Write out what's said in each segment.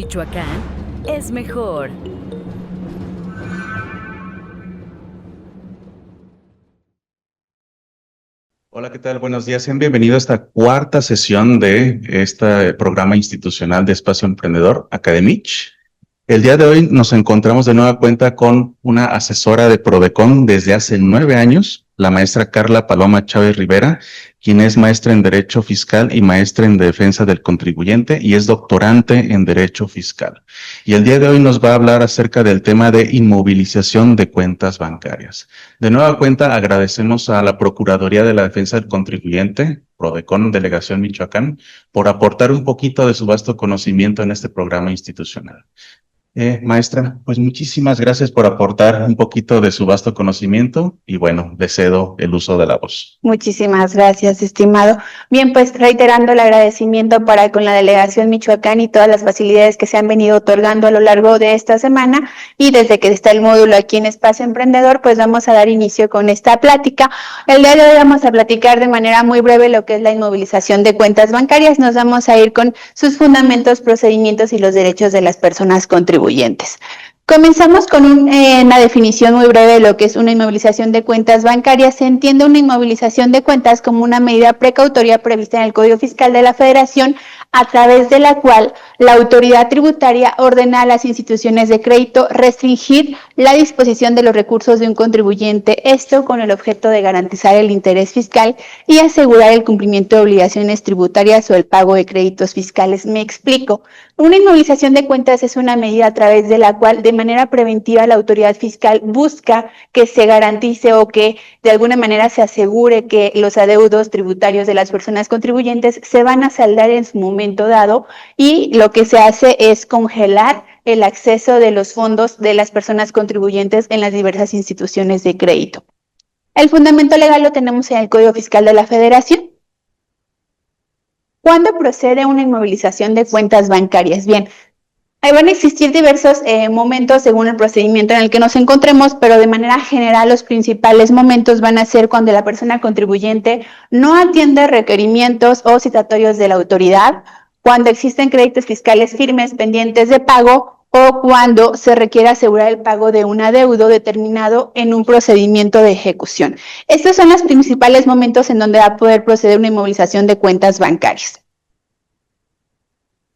Michoacán es mejor. Hola, ¿qué tal? Buenos días. Sean bienvenidos a esta cuarta sesión de este programa institucional de Espacio Emprendedor, Academich. El día de hoy nos encontramos de nueva cuenta con una asesora de Prodecon desde hace 9 años, la maestra Carla Paloma Chávez Rivera, quien es maestra en Derecho Fiscal y maestra en Defensa del Contribuyente y es doctorante en Derecho Fiscal. Y el día de hoy nos va a hablar acerca del tema de inmovilización de cuentas bancarias. De nueva cuenta agradecemos a la Procuraduría de la Defensa del Contribuyente, Prodecon Delegación Michoacán, por aportar un poquito de su vasto conocimiento en este programa institucional. Maestra, pues muchísimas gracias por aportar un poquito de su vasto conocimiento y bueno, le cedo el uso de la voz. Muchísimas gracias, estimado. Bien, pues reiterando el agradecimiento para con la Delegación Michoacán y todas las facilidades que se han venido otorgando a lo largo de esta semana y desde que está el módulo aquí en Espacio Emprendedor, pues vamos a dar inicio con esta plática. El día de hoy vamos a platicar de manera muy breve lo que es la inmovilización de cuentas bancarias. Nos vamos a ir con sus fundamentos, procedimientos y los derechos de las personas contribuyentes. Comenzamos con una definición muy breve de lo que es una inmovilización de cuentas bancarias. Se entiende una inmovilización de cuentas como una medida precautoria prevista en el Código Fiscal de la Federación, a través de la cual la autoridad tributaria ordena a las instituciones de crédito restringir la disposición de los recursos de un contribuyente, esto con el objeto de garantizar el interés fiscal y asegurar el cumplimiento de obligaciones tributarias o el pago de créditos fiscales. Me explico. Una inmovilización de cuentas es una medida a través de la cual, de manera preventiva, la autoridad fiscal busca que se garantice o que de alguna manera se asegure que los adeudos tributarios de las personas contribuyentes se van a saldar en su momento dado, y lo que se hace es congelar el acceso de los fondos de las personas contribuyentes en las diversas instituciones de crédito. El fundamento legal lo tenemos en el Código Fiscal de la Federación. ¿Cuándo procede una inmovilización de cuentas bancarias? Bien, ahí van a existir diversos momentos según el procedimiento en el que nos encontremos, pero de manera general los principales momentos van a ser cuando la persona contribuyente no atiende requerimientos o citatorios de la autoridad, cuando existen créditos fiscales firmes pendientes de pago o cuando se requiere asegurar el pago de un adeudo determinado en un procedimiento de ejecución. Estos son los principales momentos en donde va a poder proceder una inmovilización de cuentas bancarias.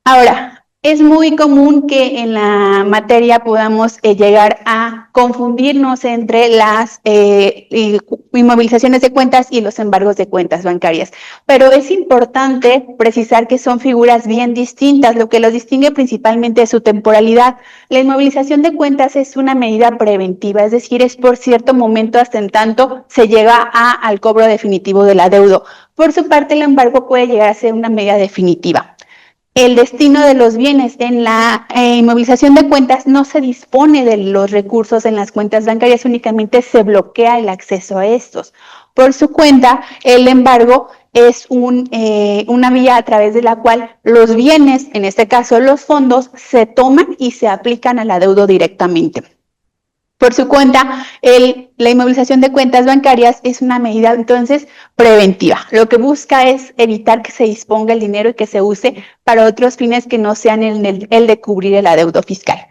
Ahora, es muy común que en la materia podamos llegar a confundirnos entre las inmovilizaciones de cuentas y los embargos de cuentas bancarias, pero es importante precisar que son figuras bien distintas. Lo que los distingue principalmente es su temporalidad. La inmovilización de cuentas es una medida preventiva, es decir, es por cierto momento hasta en tanto se llega al cobro definitivo del adeudo. Por su parte, el embargo puede llegar a ser una medida definitiva. El destino de los bienes en la inmovilización de cuentas no se dispone de los recursos en las cuentas bancarias, únicamente se bloquea el acceso a estos. Por su cuenta, el embargo es una vía a través de la cual los bienes, en este caso los fondos, se toman y se aplican al adeudo directamente. Por su cuenta, la inmovilización de cuentas bancarias es una medida entonces preventiva. Lo que busca es evitar que se disponga el dinero y que se use para otros fines que no sean el de cubrir el adeudo fiscal.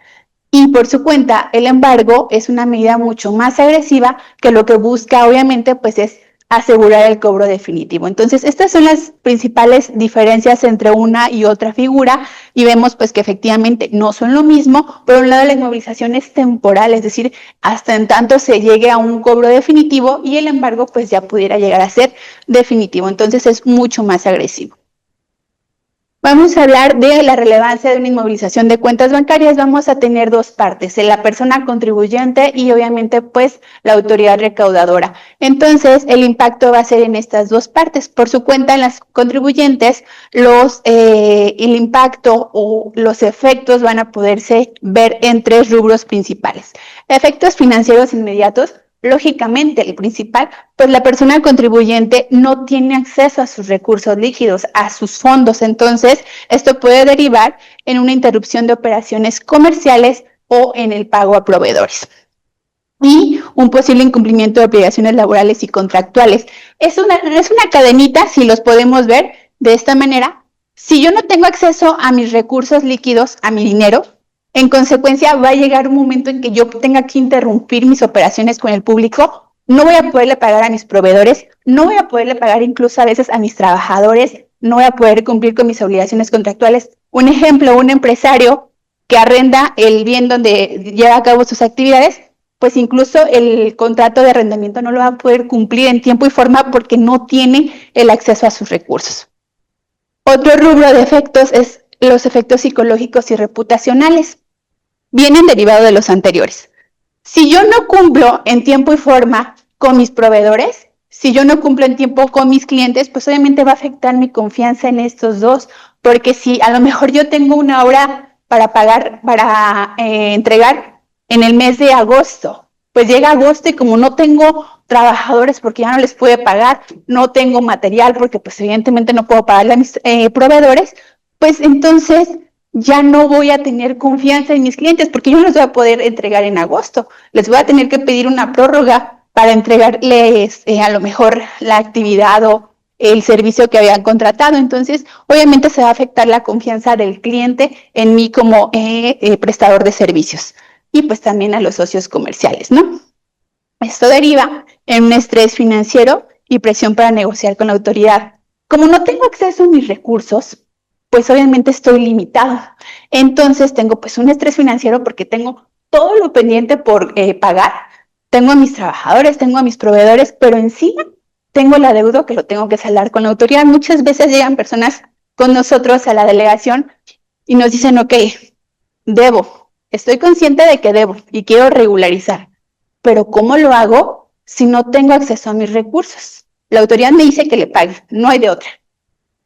Y por su cuenta, el embargo es una medida mucho más agresiva, que lo que busca obviamente pues es asegurar el cobro definitivo. Entonces, estas son las principales diferencias entre una y otra figura, y vemos pues que efectivamente no son lo mismo. Por un lado, la inmovilización es temporal, es decir, hasta en tanto se llegue a un cobro definitivo, y el embargo pues ya pudiera llegar a ser definitivo. Entonces, es mucho más agresivo. Vamos a hablar de la relevancia de una inmovilización de cuentas bancarias. Vamos a tener dos partes, la persona contribuyente y obviamente pues la autoridad recaudadora. Entonces el impacto va a ser en estas dos partes. Por su cuenta, en las contribuyentes, el impacto o los efectos van a poderse ver en tres rubros principales. Efectos financieros inmediatos. Lógicamente, el principal, pues la persona contribuyente no tiene acceso a sus recursos líquidos, a sus fondos. Entonces, esto puede derivar en una interrupción de operaciones comerciales o en el pago a proveedores. Y un posible incumplimiento de obligaciones laborales y contractuales. Es una cadenita, si los podemos ver de esta manera. Si yo no tengo acceso a mis recursos líquidos, a mi dinero, en consecuencia va a llegar un momento en que yo tenga que interrumpir mis operaciones con el público, no voy a poderle pagar a mis proveedores, no voy a poderle pagar incluso a veces a mis trabajadores, no voy a poder cumplir con mis obligaciones contractuales. Un ejemplo, un empresario que arrenda el bien donde lleva a cabo sus actividades, pues incluso el contrato de arrendamiento no lo va a poder cumplir en tiempo y forma porque no tiene el acceso a sus recursos. Otro rubro de efectos es los efectos psicológicos y reputacionales. Vienen derivados de los anteriores. Si yo no cumplo en tiempo y forma con mis proveedores, si yo no cumplo en tiempo con mis clientes, pues obviamente va a afectar mi confianza en estos dos, porque si a lo mejor yo tengo una hora para pagar, para entregar en el mes de agosto, pues llega agosto y como no tengo trabajadores porque ya no les puedo pagar, no tengo material porque pues evidentemente no puedo pagarle a mis proveedores, pues entonces ya no voy a tener confianza en mis clientes porque yo no les voy a poder entregar en agosto. Les voy a tener que pedir una prórroga para entregarles a lo mejor la actividad o el servicio que habían contratado. Entonces, obviamente se va a afectar la confianza del cliente en mí como prestador de servicios y pues también a los socios comerciales, ¿no? Esto deriva en un estrés financiero y presión para negociar con la autoridad. Como no tengo acceso a mis recursos, pues obviamente estoy limitado. Entonces tengo pues un estrés financiero porque tengo todo lo pendiente por pagar. Tengo a mis trabajadores, tengo a mis proveedores, pero encima tengo el adeudo que lo tengo que saldar con la autoridad. Muchas veces llegan personas con nosotros a la delegación y nos dicen, ok, debo, estoy consciente de que debo y quiero regularizar, pero ¿cómo lo hago si no tengo acceso a mis recursos? La autoridad me dice que le pague, no hay de otra.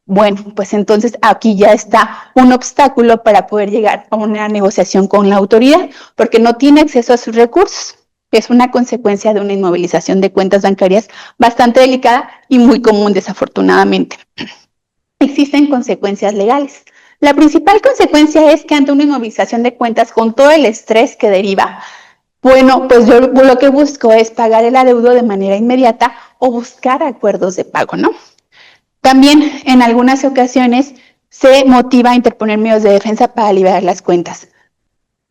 Bueno, pues entonces aquí ya está un obstáculo para poder llegar a una negociación con la autoridad, porque no tiene acceso a sus recursos. Es una consecuencia de una inmovilización de cuentas bancarias bastante delicada y muy común, desafortunadamente. Existen consecuencias legales. La principal consecuencia es que ante una inmovilización de cuentas con todo el estrés que deriva, bueno, pues yo lo que busco es pagar el adeudo de manera inmediata o buscar acuerdos de pago, ¿no? También en algunas ocasiones se motiva a interponer medios de defensa para liberar las cuentas.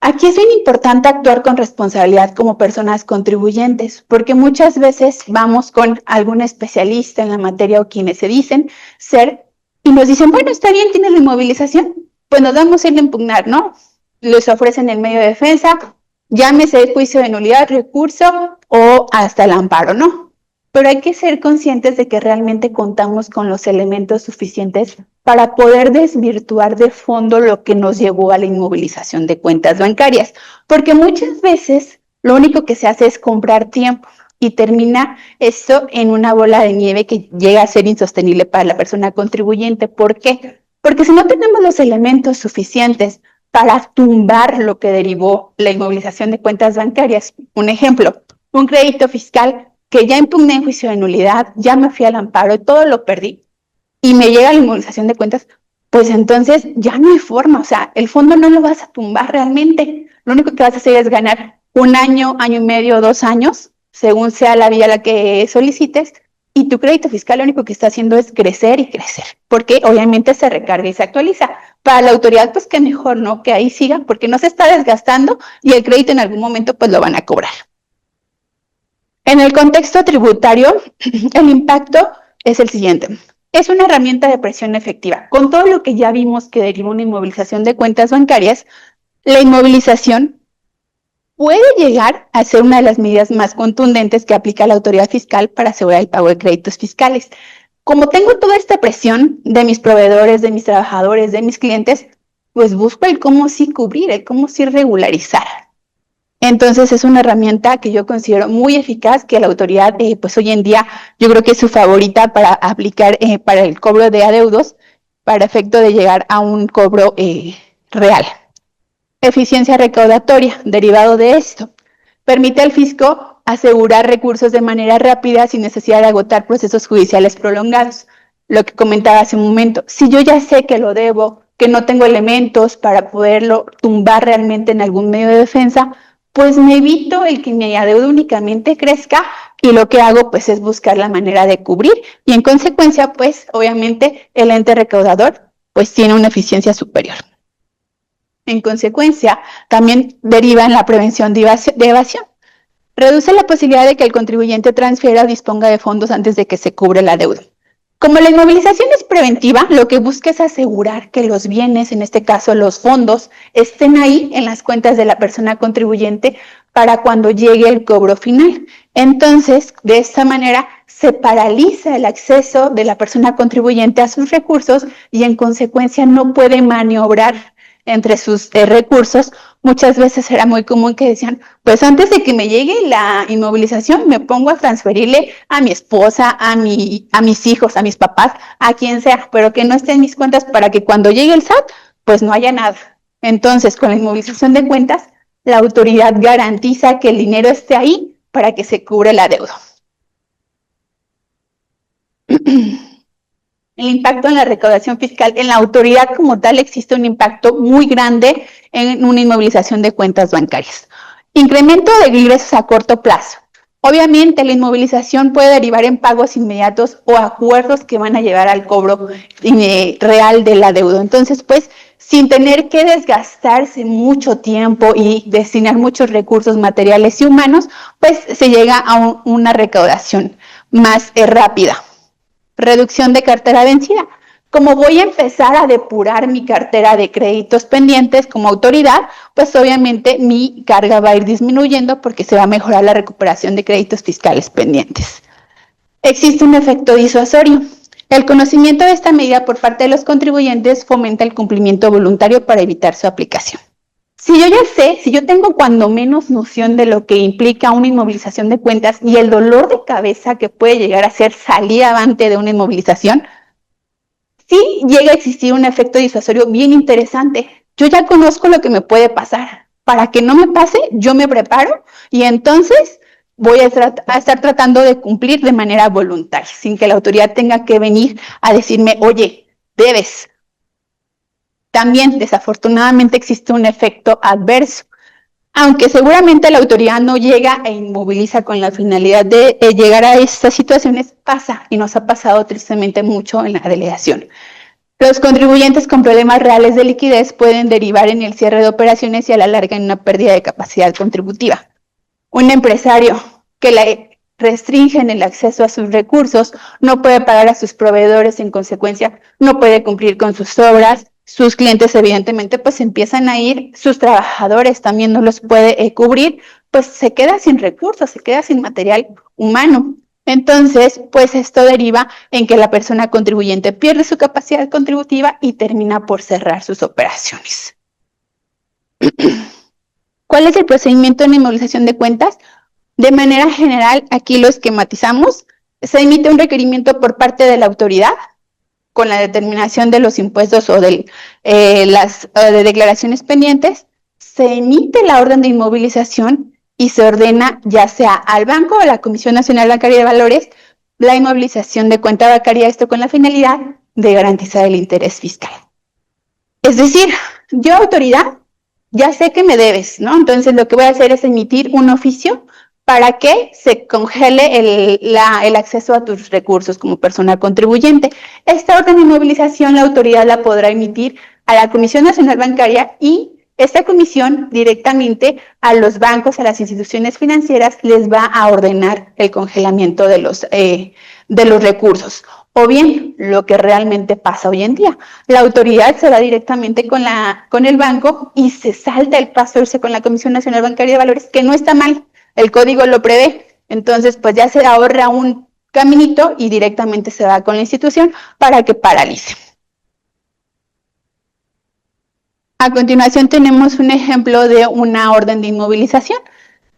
Aquí es bien importante actuar con responsabilidad como personas contribuyentes, porque muchas veces vamos con algún especialista en la materia o quienes se dicen ser y nos dicen, bueno, está bien, tienes la inmovilización, pues nos vamos a ir a impugnar, ¿no? Les ofrecen el medio de defensa, llámese juicio de nulidad, recurso o hasta el amparo, ¿no? Pero hay que ser conscientes de que realmente contamos con los elementos suficientes para poder desvirtuar de fondo lo que nos llevó a la inmovilización de cuentas bancarias, porque muchas veces lo único que se hace es comprar tiempo y termina esto en una bola de nieve que llega a ser insostenible para la persona contribuyente. ¿Por qué? Porque si no tenemos los elementos suficientes para tumbar lo que derivó la inmovilización de cuentas bancarias, un ejemplo, un crédito fiscal que ya impugné en juicio de nulidad, ya me fui al amparo y todo lo perdí, y me llega la inmovilización de cuentas, pues entonces ya no hay forma, o sea, el fondo no lo vas a tumbar realmente, lo único que vas a hacer es ganar un año, año y medio, 2 años, según sea la vía a la que solicites, y tu crédito fiscal lo único que está haciendo es crecer y crecer, porque obviamente se recarga y se actualiza. Para la autoridad, pues que mejor, ¿no? Que ahí siga, porque no se está desgastando y el crédito en algún momento pues lo van a cobrar. En el contexto tributario, el impacto es el siguiente. Es una herramienta de presión efectiva. Con todo lo que ya vimos que deriva una inmovilización de cuentas bancarias, la inmovilización puede llegar a ser una de las medidas más contundentes que aplica la autoridad fiscal para asegurar el pago de créditos fiscales. Como tengo toda esta presión de mis proveedores, de mis trabajadores, de mis clientes, pues busco el cómo sí cubrir, el cómo sí regularizar. Entonces es una herramienta que yo considero muy eficaz, que la autoridad pues hoy en día yo creo que es su favorita para aplicar para el cobro de adeudos, para efecto de llegar a un cobro real. Eficiencia recaudatoria, derivado de esto, permite al fisco asegurar recursos de manera rápida sin necesidad de agotar procesos judiciales prolongados. Lo que comentaba hace un momento, si yo ya sé que lo debo, que no tengo elementos para poderlo tumbar realmente en algún medio de defensa, pues me evito el que mi adeudo únicamente crezca y lo que hago pues es buscar la manera de cubrir y en consecuencia pues obviamente el ente recaudador pues tiene una eficiencia superior. En consecuencia, también deriva en la prevención de evasión. Reduce la posibilidad de que el contribuyente transfiera o disponga de fondos antes de que se cubre la deuda. Como la inmovilización es preventiva, lo que busca es asegurar que los bienes, en este caso los fondos, estén ahí en las cuentas de la persona contribuyente para cuando llegue el cobro final. Entonces, de esta manera, se paraliza el acceso de la persona contribuyente a sus recursos y en consecuencia no puede maniobrar entre sus recursos. Muchas veces era muy común que decían, pues antes de que me llegue la inmovilización, me pongo a transferirle a mi esposa, a mis hijos, a mis papás, a quien sea, pero que no esté en mis cuentas para que cuando llegue el SAT, pues no haya nada. Entonces, con la inmovilización de cuentas, la autoridad garantiza que el dinero esté ahí para que se cubra la deuda. El impacto en la recaudación fiscal, en la autoridad como tal, existe un impacto muy grande en una inmovilización de cuentas bancarias. Incremento de ingresos a corto plazo. Obviamente, la inmovilización puede derivar en pagos inmediatos o acuerdos que van a llevar al cobro real de la deuda. Entonces, pues, sin tener que desgastarse mucho tiempo y destinar muchos recursos materiales y humanos, pues se llega a una recaudación más rápida. Reducción de cartera vencida. Como voy a empezar a depurar mi cartera de créditos pendientes como autoridad, pues obviamente mi carga va a ir disminuyendo porque se va a mejorar la recuperación de créditos fiscales pendientes. Existe un efecto disuasorio. El conocimiento de esta medida por parte de los contribuyentes fomenta el cumplimiento voluntario para evitar su aplicación. Si yo ya sé, si yo tengo cuando menos noción de lo que implica una inmovilización de cuentas y el dolor de cabeza que puede llegar a ser salir avante de una inmovilización, sí llega a existir un efecto disuasorio bien interesante. Yo ya conozco lo que me puede pasar. Para que no me pase, yo me preparo y entonces voy a estar tratando de cumplir de manera voluntaria, sin que la autoridad tenga que venir a decirme, oye, debes. También, desafortunadamente, existe un efecto adverso. Aunque seguramente la autoridad no llega e inmoviliza con la finalidad de llegar a estas situaciones, pasa y nos ha pasado tristemente mucho en la delegación. Los contribuyentes con problemas reales de liquidez pueden derivar en el cierre de operaciones y a la larga en una pérdida de capacidad contributiva. Un empresario que le restringen el acceso a sus recursos no puede pagar a sus proveedores, en consecuencia no puede cumplir con sus obras. Sus clientes evidentemente pues empiezan a ir, sus trabajadores también no los puede cubrir, pues se queda sin recursos, se queda sin material humano. Entonces, pues esto deriva en que la persona contribuyente pierde su capacidad contributiva y termina por cerrar sus operaciones. ¿Cuál es el procedimiento en inmovilización de cuentas? De manera general, aquí lo esquematizamos. Se emite un requerimiento por parte de la autoridad con la determinación de los impuestos o de las declaraciones pendientes, se emite la orden de inmovilización y se ordena ya sea al banco o a la Comisión Nacional Bancaria de Valores la inmovilización de cuenta bancaria, esto con la finalidad de garantizar el interés fiscal. Es decir, yo autoridad ya sé que me debes, ¿no? Entonces lo que voy a hacer es emitir un oficio para que se congele el acceso a tus recursos como persona contribuyente. Esta orden de inmovilización la autoridad la podrá emitir a la Comisión Nacional Bancaria y esta comisión directamente a los bancos, a las instituciones financieras, les va a ordenar el congelamiento de los recursos. O bien, lo que realmente pasa hoy en día, la autoridad se va directamente con el banco y se salta el paso irse con la Comisión Nacional Bancaria de Valores, que no está mal. El código lo prevé, entonces pues ya se ahorra un caminito y directamente se va con la institución para que paralice. A continuación tenemos un ejemplo de una orden de inmovilización.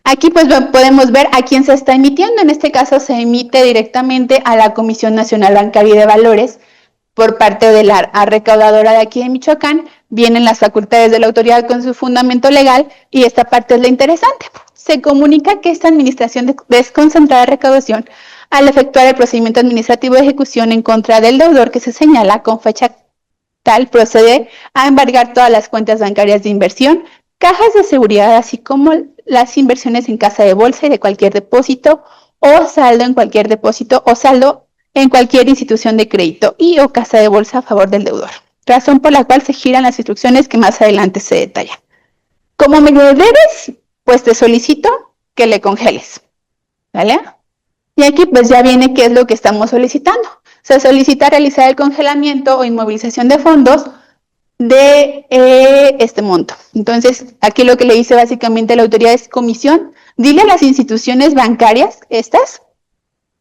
Aquí pues podemos ver a quién se está emitiendo, en este caso se emite directamente a la Comisión Nacional Bancaria de Valores por parte de la recaudadora de aquí de Michoacán. Vienen las facultades de la autoridad con su fundamento legal y esta parte es la interesante. Se comunica que esta administración de desconcentrada recaudación, al efectuar el procedimiento administrativo de ejecución en contra del deudor que se señala con fecha tal, procede a embargar todas las cuentas bancarias de inversión, cajas de seguridad, así como las inversiones en casa de bolsa y de cualquier depósito o saldo en cualquier depósito o saldo en cualquier institución de crédito y o casa de bolsa a favor del deudor. razón por la cual se giran las instrucciones que más adelante se detallan. Como me lo debes, pues te solicito que le congeles, ¿vale? Y aquí pues ya viene qué es lo que estamos solicitando. Se solicita realizar el congelamiento o inmovilización de fondos de este monto. Entonces, aquí lo que le dice básicamente la autoridad es: comisión, dile a las instituciones bancarias, estas,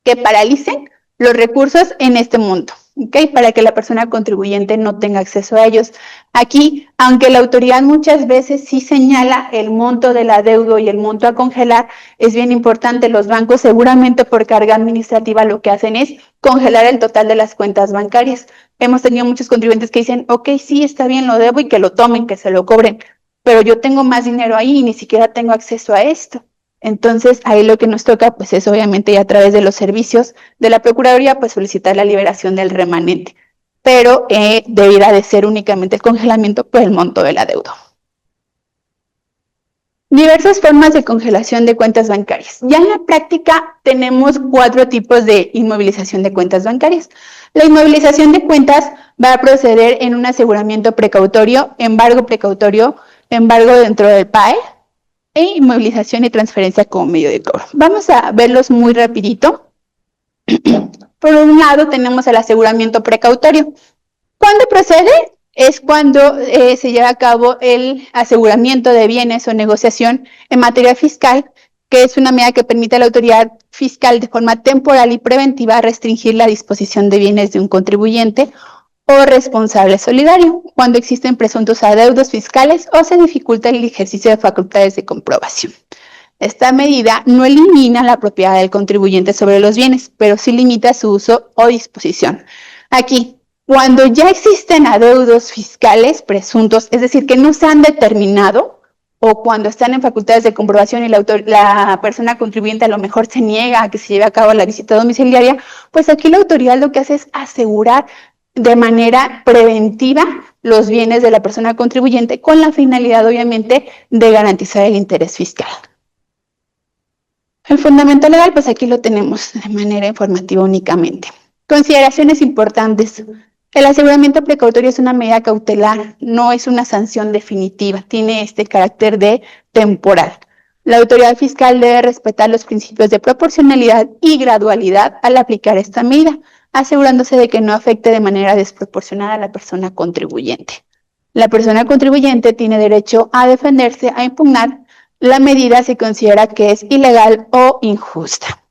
que paralicen los recursos en este monto, ¿ok? Para que la persona contribuyente no tenga acceso a ellos. Aquí, aunque la autoridad muchas veces sí señala el monto del adeudo y el monto a congelar, es bien importante, los bancos seguramente por carga administrativa lo que hacen es congelar el total de las cuentas bancarias. Hemos tenido muchos contribuyentes que dicen: ok, sí, está bien, lo debo, y que lo tomen, que se lo cobren, pero yo tengo más dinero ahí y ni siquiera tengo acceso a esto. Entonces, ahí lo que nos toca, pues, es obviamente, y a través de los servicios de la Procuraduría, pues, solicitar la liberación del remanente, pero deberá de ser únicamente el congelamiento por el monto del adeudo. Diversas formas de congelación de cuentas bancarias. Ya en la práctica tenemos 4 tipos de inmovilización de cuentas bancarias. La inmovilización de cuentas va a proceder en un aseguramiento precautorio, embargo dentro del PAE, e inmovilización y transferencia como medio de cobro. Vamos a verlos muy rapidito. Por un lado tenemos el aseguramiento precautorio. ¿Cuándo procede? Es cuando se lleva a cabo el aseguramiento de bienes o negociación en materia fiscal, que es una medida que permite a la autoridad fiscal de forma temporal y preventiva restringir la disposición de bienes de un contribuyente o responsable solidario, cuando existen presuntos adeudos fiscales o se dificulta el ejercicio de facultades de comprobación. Esta medida no elimina la propiedad del contribuyente sobre los bienes, pero sí limita su uso o disposición. Aquí, cuando ya existen adeudos fiscales presuntos, es decir, que no se han determinado, o cuando están en facultades de comprobación y la persona contribuyente a lo mejor se niega a que se lleve a cabo la visita domiciliaria, pues aquí la autoridad lo que hace es asegurar de manera preventiva los bienes de la persona contribuyente, con la finalidad, obviamente, de garantizar el interés fiscal. El fundamento legal, pues aquí lo tenemos de manera informativa únicamente. Consideraciones importantes. El aseguramiento precautorio es una medida cautelar, no es una sanción definitiva, tiene este carácter de temporal. La autoridad fiscal debe respetar los principios de proporcionalidad y gradualidad al aplicar esta medida, asegurándose de que no afecte de manera desproporcionada a la persona contribuyente. La persona contribuyente tiene derecho a defenderse, a impugnar la medida si considera que es ilegal o injusta.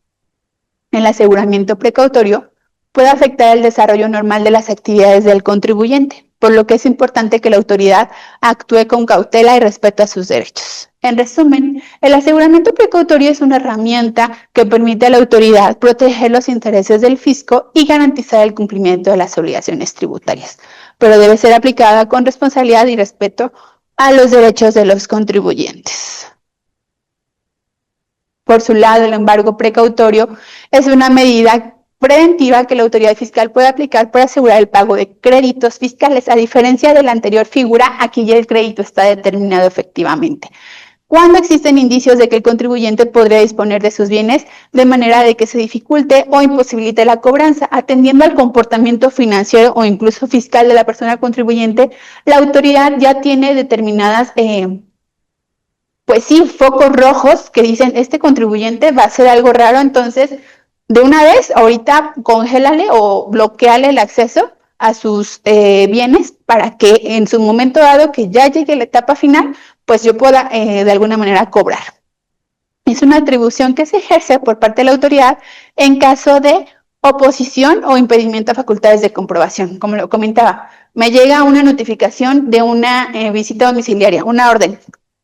El aseguramiento precautorio puede afectar el desarrollo normal de las actividades del contribuyente, por lo que es importante que la autoridad actúe con cautela y respeto a sus derechos. En resumen, el aseguramiento precautorio es una herramienta que permite a la autoridad proteger los intereses del fisco y garantizar el cumplimiento de las obligaciones tributarias, pero debe ser aplicada con responsabilidad y respeto a los derechos de los contribuyentes. Por su lado, el embargo precautorio es una medida preventiva que la autoridad fiscal puede aplicar para asegurar el pago de créditos fiscales. A diferencia de la anterior figura, aquí ya el crédito está determinado efectivamente. Cuando existen indicios de que el contribuyente podría disponer de sus bienes de manera de que se dificulte o imposibilite la cobranza, atendiendo al comportamiento financiero o incluso fiscal de la persona contribuyente, la autoridad ya tiene determinadas pues sí, focos rojos que dicen: este contribuyente va a hacer algo raro, entonces de una vez, ahorita congélale o bloqueale el acceso a sus bienes para que en su momento dado que ya llegue la etapa final, pues yo pueda de alguna manera cobrar. Es una atribución que se ejerce por parte de la autoridad en caso de oposición o impedimento a facultades de comprobación. Como lo comentaba, me llega una notificación de una visita domiciliaria, una orden,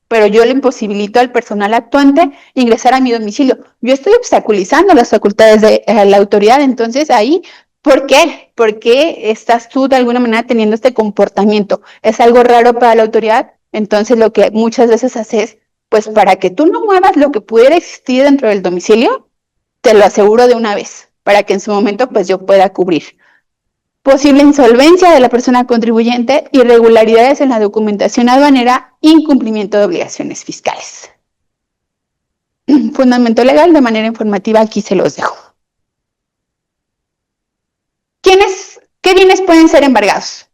pero yo le imposibilito al personal actuante ingresar a mi domicilio. Yo estoy obstaculizando las facultades de la autoridad. Entonces ahí, ¿por qué? ¿Por qué estás tú de alguna manera teniendo este comportamiento? ¿Es algo raro para la autoridad? Entonces lo que muchas veces haces, pues para que tú no muevas lo que pudiera existir dentro del domicilio, te lo aseguro de una vez, para que en su momento pues yo pueda cubrir. Posible insolvencia de la persona contribuyente, irregularidades en la documentación aduanera, incumplimiento de obligaciones fiscales. Fundamento legal, de manera informativa, aquí se los dejo. ¿Qué bienes pueden ser embargados?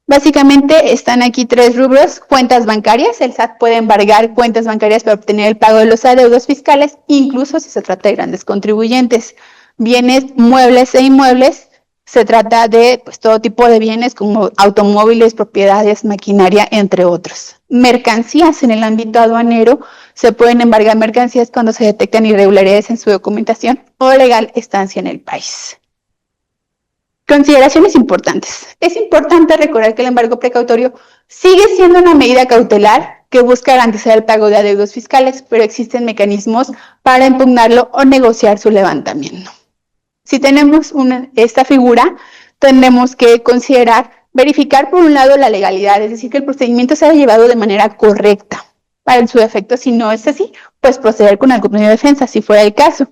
Básicamente están aquí tres rubros: cuentas bancarias. El SAT puede embargar cuentas bancarias para obtener el pago de los adeudos fiscales, incluso si se trata de grandes contribuyentes. Bienes muebles e inmuebles. Se trata de pues, todo tipo de bienes como automóviles, propiedades, maquinaria, entre otros. Mercancías en el ámbito aduanero. Se pueden embargar mercancías cuando se detectan irregularidades en su documentación o legal estancia en el país. Consideraciones importantes. Es importante recordar que el embargo precautorio sigue siendo una medida cautelar que busca garantizar el pago de adeudos fiscales, pero existen mecanismos para impugnarlo o negociar su levantamiento. Si tenemos esta figura, tenemos que verificar por un lado la legalidad, es decir, que el procedimiento se haya llevado de manera correcta. Para su efecto, si no es así, pues proceder con algún medio de defensa, si fuera el caso.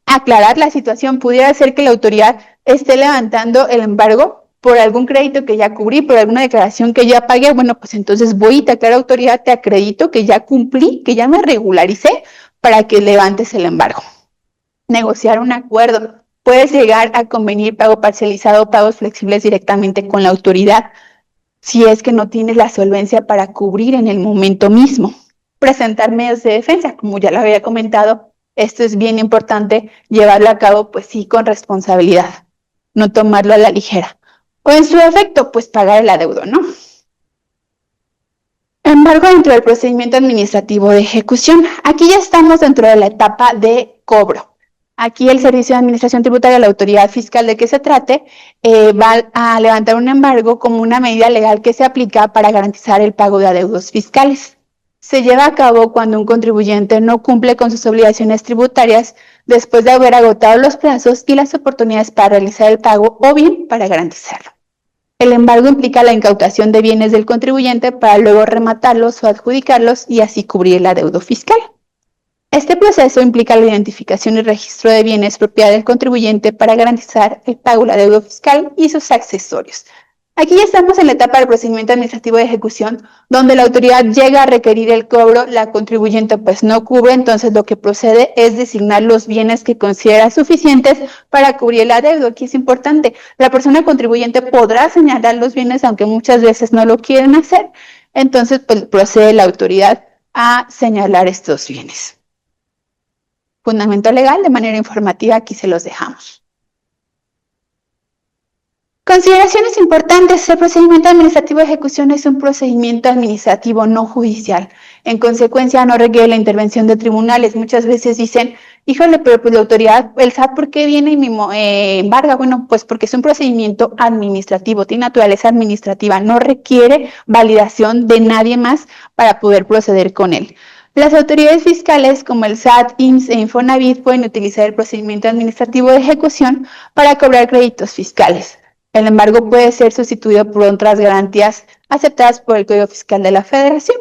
Aclarar la situación: pudiera ser que la autoridad esté levantando el embargo por algún crédito que ya cubrí, por alguna declaración que ya pagué. Bueno, pues entonces voy y te aclaro, autoridad, te acredito que ya cumplí, que ya me regularicé para que levantes el embargo. Negociar un acuerdo. Puedes llegar a convenir pago parcializado o pagos flexibles directamente con la autoridad si es que no tienes la solvencia para cubrir en el momento mismo. Presentar medios de defensa, como ya lo había comentado, esto es bien importante llevarlo a cabo, pues sí, con responsabilidad, no tomarlo a la ligera. O en su efecto, pues pagar el adeudo, ¿no? Embargo dentro del procedimiento administrativo de ejecución. Aquí ya estamos dentro de la etapa de cobro. Aquí el Servicio de Administración Tributaria, la autoridad fiscal de que se trate, va a levantar un embargo como una medida legal que se aplica para garantizar el pago de adeudos fiscales. Se lleva a cabo cuando un contribuyente no cumple con sus obligaciones tributarias después de haber agotado los plazos y las oportunidades para realizar el pago, o bien para garantizarlo. El embargo implica la incautación de bienes del contribuyente para luego rematarlos o adjudicarlos y así cubrir el adeudo fiscal. Este proceso implica la identificación y registro de bienes propiedad del contribuyente para garantizar el pago del adeudo fiscal y sus accesorios. Aquí ya estamos en la etapa del procedimiento administrativo de ejecución, donde la autoridad llega a requerir el cobro, la contribuyente pues no cubre, entonces lo que procede es designar los bienes que considera suficientes para cubrir el adeudo. Aquí es importante: la persona contribuyente podrá señalar los bienes, aunque muchas veces no lo quieren hacer, entonces pues procede la autoridad a señalar estos bienes. Fundamento legal, de manera informativa, aquí se los dejamos. Consideraciones importantes. El procedimiento administrativo de ejecución es un procedimiento administrativo no judicial. En consecuencia, no requiere la intervención de tribunales. Muchas veces dicen, híjole, pero pues la autoridad, el SAT, ¿por qué viene y me embarga? Bueno, pues porque es un procedimiento administrativo, tiene naturaleza administrativa, no requiere validación de nadie más para poder proceder con él. Las autoridades fiscales como el SAT, IMSS e Infonavit pueden utilizar el procedimiento administrativo de ejecución para cobrar créditos fiscales. El embargo puede ser sustituido por otras garantías aceptadas por el Código Fiscal de la Federación.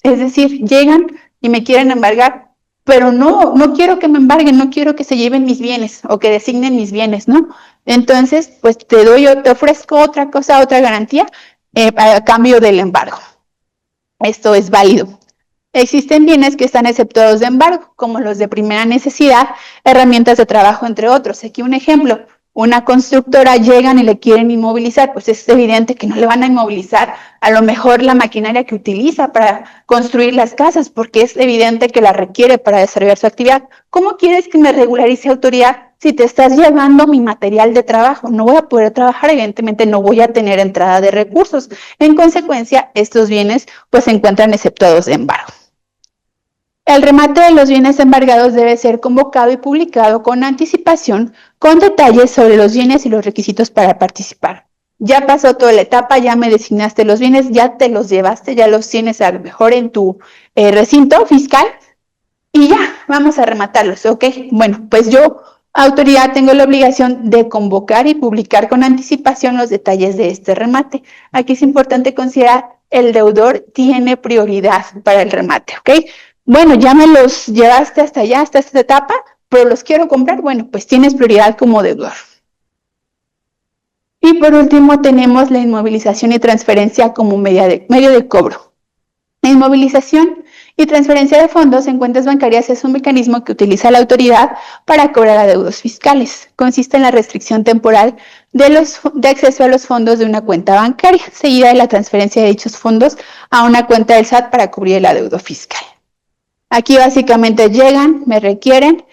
Es decir, llegan y me quieren embargar, pero no quiero que me embarguen, no quiero que se lleven mis bienes o que designen mis bienes, ¿no? Entonces, pues te ofrezco otra cosa, otra garantía a cambio del embargo. Esto es válido. Existen bienes que están exceptuados de embargo, como los de primera necesidad, herramientas de trabajo, entre otros. Aquí un ejemplo: una constructora, llegan y le quieren inmovilizar, pues es evidente que no le van a inmovilizar a lo mejor la maquinaria que utiliza para construir las casas, porque es evidente que la requiere para desarrollar su actividad. ¿Cómo quieres que me regularice, autoridad, si te estás llevando mi material de trabajo? No voy a poder trabajar, evidentemente no voy a tener entrada de recursos. En consecuencia, estos bienes pues se encuentran exceptuados de embargo. El remate de los bienes embargados debe ser convocado y publicado con anticipación, con detalles sobre los bienes y los requisitos para participar. Ya pasó toda la etapa, ya me designaste los bienes, ya te los llevaste, ya los tienes a lo mejor en tu recinto fiscal y ya, vamos a rematarlos, ¿ok? Bueno, pues yo, autoridad, tengo la obligación de convocar y publicar con anticipación los detalles de este remate. Aquí es importante considerar: el deudor tiene prioridad para el remate, ¿ok? Bueno, ya me los llevaste hasta allá, hasta esta etapa, pero los quiero comprar. Bueno, pues tienes prioridad como deudor. Y por último tenemos la inmovilización y transferencia como medio de cobro. La inmovilización Y transferencia de fondos en cuentas bancarias es un mecanismo que utiliza la autoridad para cobrar adeudos fiscales. Consiste en la restricción temporal de acceso a los fondos de una cuenta bancaria, seguida de la transferencia de dichos fondos a una cuenta del SAT para cubrir el adeudo fiscal. Aquí básicamente llegan, me requieren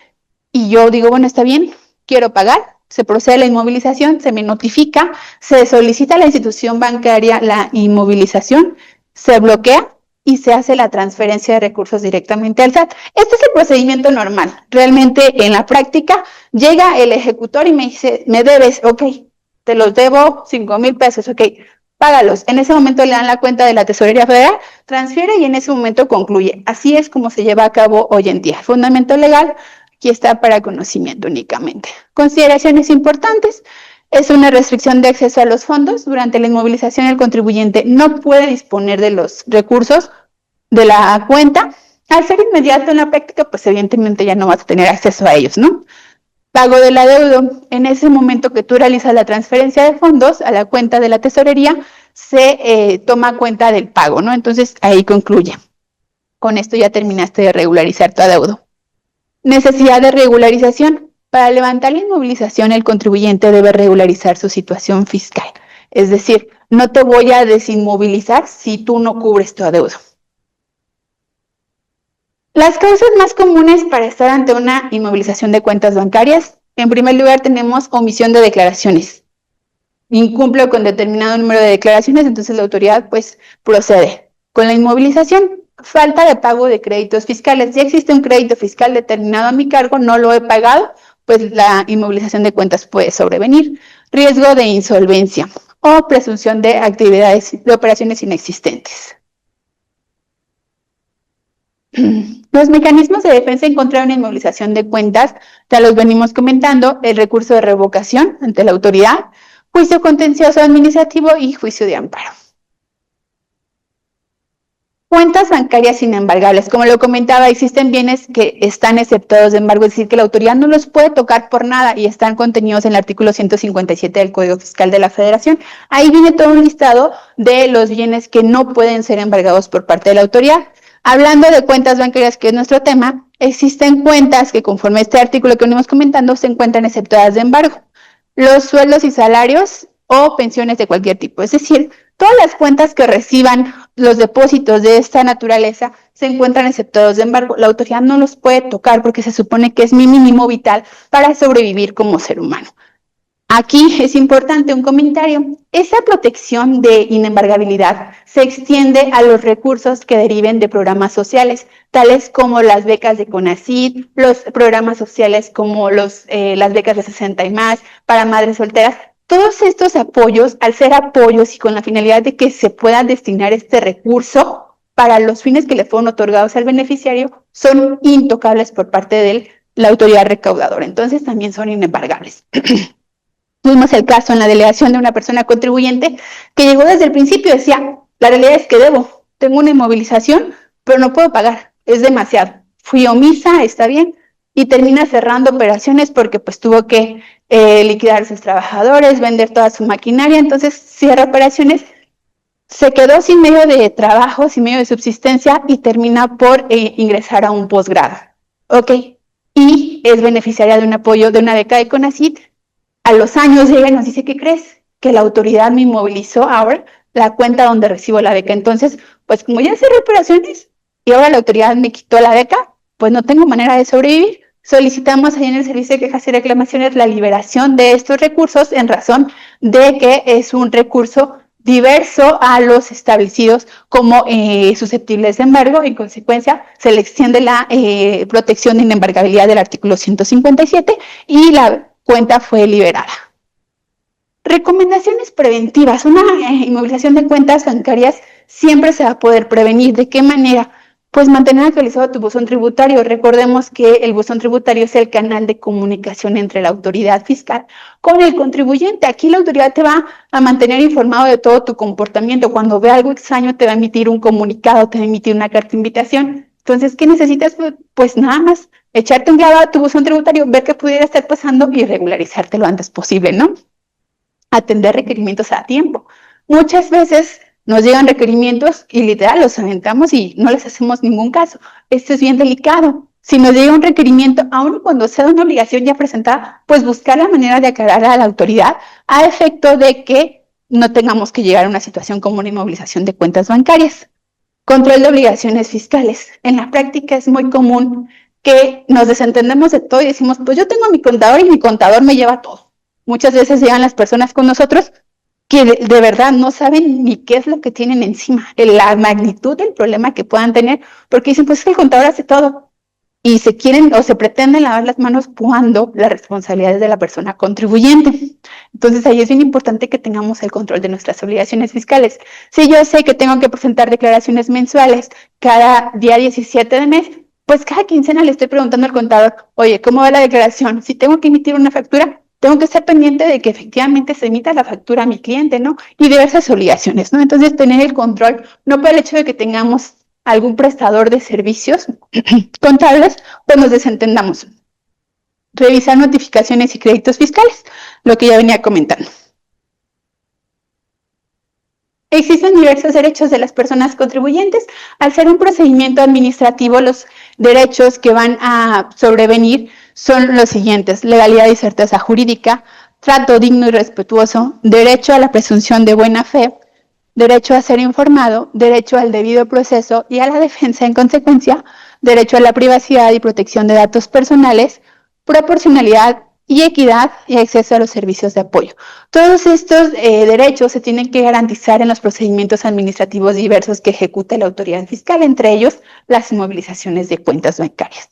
y yo digo, bueno, está bien, quiero pagar. Se procede a la inmovilización, se me notifica, se solicita a la institución bancaria la inmovilización, se bloquea y se hace la transferencia de recursos directamente al SAT. Este es el procedimiento normal. Realmente en la práctica llega el ejecutor y me dice, me debes, ok, te los debo 5,000 pesos, ok, págalos. En ese momento le dan la cuenta de la Tesorería Federal, transfiere y en ese momento concluye. Así es como se lleva a cabo hoy en día. Fundamento legal, aquí está para conocimiento únicamente. Consideraciones importantes. Es una restricción de acceso a los fondos. Durante la inmovilización, el contribuyente no puede disponer de los recursos de la cuenta. Al ser inmediato en la práctica, pues evidentemente ya no vas a tener acceso a ellos, ¿no? Pago del adeudo. En ese momento que tú realizas la transferencia de fondos a la cuenta de la tesorería, se toma cuenta del pago, ¿no? Entonces ahí concluye. Con esto ya terminaste de regularizar tu adeudo. Necesidad de regularización. Para levantar la inmovilización, el contribuyente debe regularizar su situación fiscal. Es decir, no te voy a desinmovilizar si tú no cubres tu adeudo. Las causas más comunes para estar ante una inmovilización de cuentas bancarias, en primer lugar tenemos omisión de declaraciones. Incumplo con determinado número de declaraciones, entonces la autoridad pues procede. Con la inmovilización, falta de pago de créditos fiscales. Ya existe un crédito fiscal determinado a mi cargo, no lo he pagado, pues la inmovilización de cuentas puede sobrevenir. Riesgo de insolvencia o presunción de actividades, de operaciones inexistentes. Los mecanismos de defensa en contra de una inmovilización de cuentas, ya los venimos comentando, el recurso de revocación ante la autoridad, juicio contencioso administrativo y juicio de amparo. Cuentas bancarias inembargables. Como lo comentaba, existen bienes que están exceptuados de embargo, es decir, que la autoridad no los puede tocar por nada y están contenidos en el artículo 157 del Código Fiscal de la Federación. Ahí viene todo un listado de los bienes que no pueden ser embargados por parte de la autoridad. Hablando de cuentas bancarias, que es nuestro tema, existen cuentas que conforme a este artículo que venimos comentando se encuentran exceptuadas de embargo. Los sueldos y salarios o pensiones de cualquier tipo, es decir, todas las cuentas que reciban los depósitos de esta naturaleza se encuentran exceptuados de embargo. La autoridad no los puede tocar porque se supone que es mi mínimo vital para sobrevivir como ser humano. Aquí es importante un comentario. Esa protección de inembargabilidad se extiende a los recursos que deriven de programas sociales, tales como las becas de CONACYT, los programas sociales como las becas de 60 y más, para madres solteras. Todos estos apoyos, al ser apoyos y con la finalidad de que se pueda destinar este recurso para los fines que le fueron otorgados al beneficiario, son intocables por parte de la autoridad recaudadora. Entonces también son inembargables. Tuvimos el caso en la delegación de una persona contribuyente que llegó desde el principio y decía, la realidad es que debo, tengo una inmovilización, pero no puedo pagar, es demasiado. Fui omisa, está bien, y termina cerrando operaciones porque pues tuvo que liquidar a sus trabajadores, vender toda su maquinaria, entonces cierra operaciones, se quedó sin medio de trabajo, sin medio de subsistencia y termina por ingresar a un posgrado. Ok, y es beneficiaria de un apoyo, de una beca de CONACYT. A los años llega y nos dice, ¿qué crees? Que la autoridad me inmovilizó ahora la cuenta donde recibo la beca. Entonces, pues como ya cerré operaciones y ahora la autoridad me quitó la beca, pues no tengo manera de sobrevivir. Solicitamos ahí en el Servicio de Quejas y Reclamaciones la liberación de estos recursos en razón de que es un recurso diverso a los establecidos como susceptibles de embargo. En consecuencia, se le extiende la protección de inembargabilidad del artículo 157 y la cuenta fue liberada. Recomendaciones preventivas. Una inmovilización de cuentas bancarias siempre se va a poder prevenir. ¿De qué manera? Pues mantener actualizado tu buzón tributario. Recordemos que el buzón tributario es el canal de comunicación entre la autoridad fiscal con el contribuyente. Aquí la autoridad te va a mantener informado de todo tu comportamiento. Cuando ve algo extraño te va a emitir un comunicado, te va a emitir una carta de invitación. Entonces, ¿qué necesitas? Pues nada más echarte un clavado a tu buzón tributario, ver qué pudiera estar pasando y regularizarte lo antes posible, ¿no? Atender requerimientos a tiempo. Muchas veces Nos llegan requerimientos y literal los aventamos y no les hacemos ningún caso. Esto es bien delicado. Si nos llega un requerimiento, aun cuando sea una obligación ya presentada, pues buscar la manera de aclarar a la autoridad a efecto de que no tengamos que llegar a una situación como una inmovilización de cuentas bancarias. Control de obligaciones fiscales. En la práctica es muy común que nos desentendemos de todo y decimos, pues yo tengo a mi contador y mi contador me lleva todo. Muchas veces llegan las personas con nosotros que de verdad no saben ni qué es lo que tienen encima, la magnitud del problema que puedan tener, porque dicen, pues es que el contador hace todo. Y se quieren o se pretenden lavar las manos cuando la responsabilidad es de la persona contribuyente. Entonces ahí es bien importante que tengamos el control de nuestras obligaciones fiscales. Si yo sé que tengo que presentar declaraciones mensuales cada día 17 de mes, pues cada quincena le estoy preguntando al contador, oye, ¿cómo va la declaración? Si tengo que emitir una factura, tengo que estar pendiente de que efectivamente se emita la factura a mi cliente, ¿no? Y diversas obligaciones, ¿no? Entonces tener el control, no por el hecho de que tengamos algún prestador de servicios contables, pues nos desentendamos. Revisar notificaciones y créditos fiscales, lo que ya venía comentando. Existen diversos derechos de las personas contribuyentes. Al ser un procedimiento administrativo, los derechos que van a sobrevenir son los siguientes: legalidad y certeza jurídica, trato digno y respetuoso, derecho a la presunción de buena fe, derecho a ser informado, derecho al debido proceso y a la defensa en consecuencia, derecho a la privacidad y protección de datos personales, proporcionalidad y equidad y acceso a los servicios de apoyo. Todos estos derechos se tienen que garantizar en los procedimientos administrativos diversos que ejecuta la autoridad fiscal, entre ellos las inmovilizaciones de cuentas bancarias.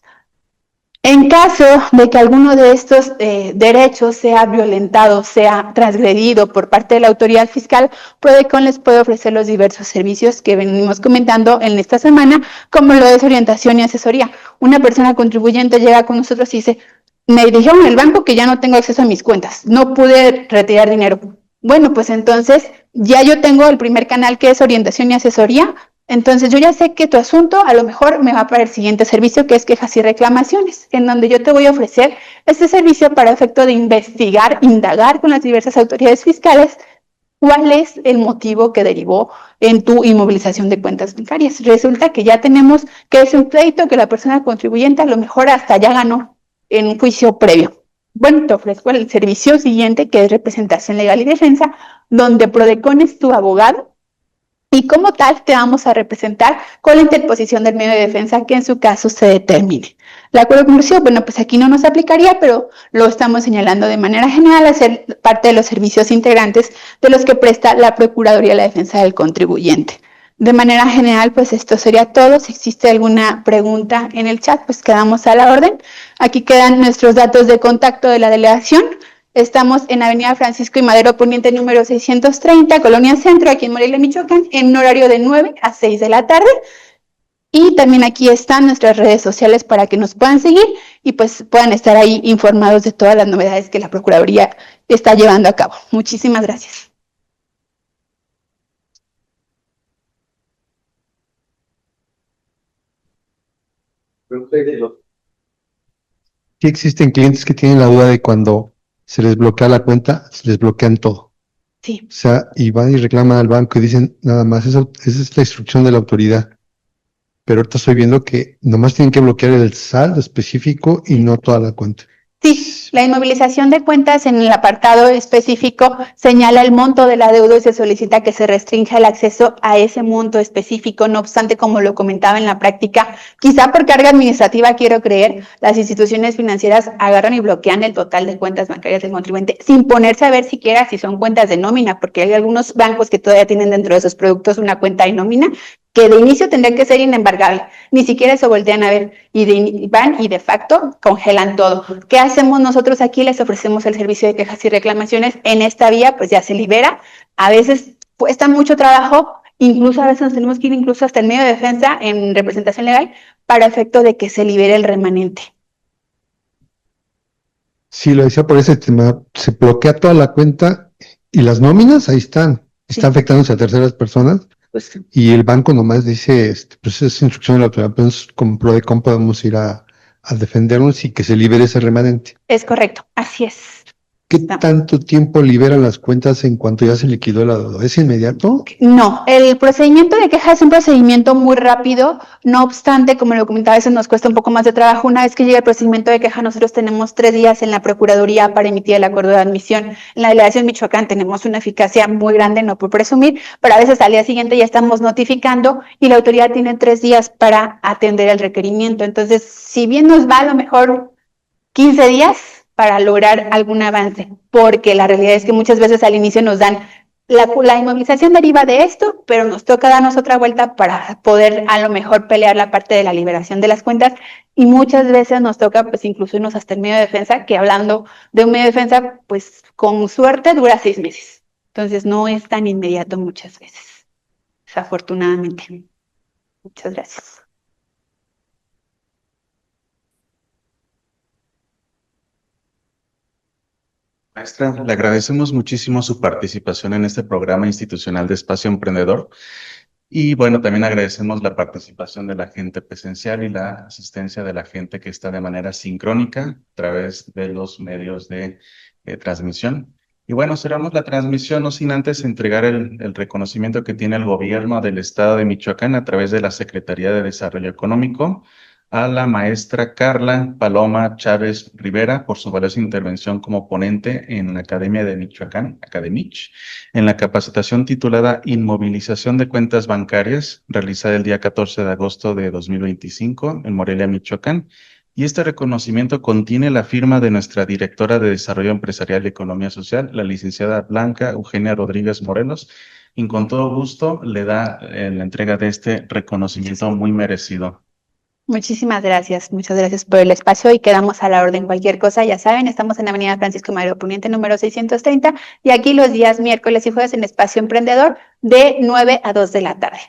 En caso de que alguno de estos derechos sea violentado, sea transgredido por parte de la autoridad fiscal, Prodecon les puede ofrecer los diversos servicios que venimos comentando en esta semana, como lo es orientación y asesoría. Una persona contribuyente llega con nosotros y dice, me dijeron en el banco que ya no tengo acceso a mis cuentas, no pude retirar dinero. Bueno, pues entonces ya yo tengo el primer canal, que es orientación y asesoría. Entonces yo ya sé que tu asunto a lo mejor me va para el siguiente servicio, que es quejas y reclamaciones, en donde yo te voy a ofrecer este servicio para efecto de investigar, indagar con las diversas autoridades fiscales cuál es el motivo que derivó en tu inmovilización de cuentas bancarias. Resulta que ya tenemos que es un pleito que la persona contribuyente a lo mejor hasta ya ganó en un juicio previo. Bueno, te ofrezco el servicio siguiente, que es representación legal y defensa, donde Prodecon es tu abogado. Y como tal, te vamos a representar con la interposición del medio de defensa que en su caso se determine. El acuerdo conclusivo, bueno, pues aquí no nos aplicaría, pero lo estamos señalando de manera general a ser parte de los servicios integrantes de los que presta la Procuraduría de la Defensa del Contribuyente. De manera general, pues esto sería todo. Si existe alguna pregunta en el chat, pues quedamos a la orden. Aquí quedan nuestros datos de contacto de la delegación. Estamos en Avenida Francisco y Madero Poniente, número 630, Colonia Centro, aquí en Morelia, Michoacán, en un horario de 9 a 6 de la tarde. Y también aquí están nuestras redes sociales para que nos puedan seguir y pues puedan estar ahí informados de todas las novedades que la Procuraduría está llevando a cabo. Muchísimas gracias. Sí existen clientes que tienen la duda de cuando se les bloquea la cuenta, se les bloquean todo. Sí. O sea, y van y reclaman al banco y dicen, nada más, esa es la instrucción de la autoridad. Pero ahorita estoy viendo que nomás tienen que bloquear el saldo específico y no toda la cuenta. Sí, la inmovilización de cuentas en el apartado específico señala el monto de la deuda y se solicita que se restrinja el acceso a ese monto específico. No obstante, como lo comentaba en la práctica, quizá por carga administrativa, quiero creer, las instituciones financieras agarran y bloquean el total de cuentas bancarias del contribuyente sin ponerse a ver siquiera si son cuentas de nómina, porque hay algunos bancos que todavía tienen dentro de sus productos una cuenta de nómina que de inicio tendría que ser inembargable, ni siquiera se voltean a ver y van y de facto congelan todo. ¿Qué hacemos nosotros aquí? Les ofrecemos el servicio de quejas y reclamaciones. En esta vía pues ya se libera, a veces cuesta mucho trabajo, incluso a veces nos tenemos que ir incluso hasta el medio de defensa en representación legal para efecto de que se libere el remanente. Sí, lo decía por ese tema, se bloquea toda la cuenta y las nóminas ahí están, está afectándose a terceras personas. Pues, Y el banco nomás dice, pues es instrucción de la autoridad, pues como Prodecon podemos ir a defendernos y que se libere ese remanente. es correcto, así es. ¿Qué tanto tiempo liberan las cuentas en cuanto ya se liquidó la deuda? ¿Es inmediato? No, el procedimiento de queja es un procedimiento muy rápido, no obstante, como lo comentaba, a veces nos cuesta un poco más de trabajo. Una vez que llega el procedimiento de queja, nosotros tenemos 3 días en la Procuraduría para emitir el acuerdo de admisión. En la delegación Michoacán tenemos una eficacia muy grande, no por presumir, pero a veces al día siguiente ya estamos notificando y la autoridad tiene 3 días para atender el requerimiento. Entonces, si bien nos va a lo mejor 15 días para lograr algún avance, porque la realidad es que muchas veces al inicio nos dan la inmovilización deriva de esto, pero nos toca darnos otra vuelta para poder a lo mejor pelear la parte de la liberación de las cuentas y muchas veces nos toca pues incluso irnos hasta el medio de defensa, que hablando de un medio de defensa pues con suerte dura 6 meses. Entonces no es tan inmediato muchas veces, desafortunadamente. Muchas gracias. Maestra, le agradecemos muchísimo su participación en este programa institucional de Espacio Emprendedor. Y bueno, también agradecemos la participación de la gente presencial y la asistencia de la gente que está de manera sincrónica a través de los medios de transmisión. Y bueno, cerramos la transmisión no sin antes entregar el reconocimiento que tiene el gobierno del estado de Michoacán a través de la Secretaría de Desarrollo Económico a la maestra Carla Paloma Chávez Rivera por su valiosa intervención como ponente en la Academia de Michoacán, Academich, en la capacitación titulada Inmovilización de Cuentas Bancarias, realizada el día 14 de agosto de 2025 en Morelia, Michoacán. Y este reconocimiento contiene la firma de nuestra directora de Desarrollo Empresarial y Economía Social, la licenciada Blanca Eugenia Rodríguez Morelos, y con todo gusto le da la entrega de este reconocimiento muy merecido. Muchas gracias por el espacio y quedamos a la orden. Cualquier cosa, ya saben, estamos en Avenida Francisco Madero Poniente, número 630, y aquí los días miércoles y jueves en Espacio Emprendedor de 9 a 2 de la tarde.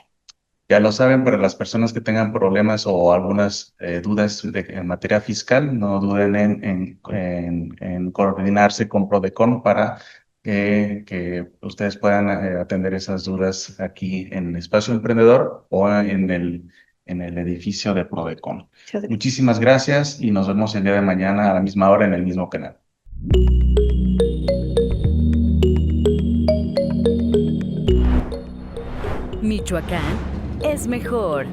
Ya lo saben, para las personas que tengan problemas o algunas dudas en materia fiscal, no duden en coordinarse con Prodecon para que ustedes puedan atender esas dudas aquí en Espacio Emprendedor o en el edificio de Prodecon. Muchísimas gracias y nos vemos el día de mañana a la misma hora en el mismo canal. Michoacán es mejor.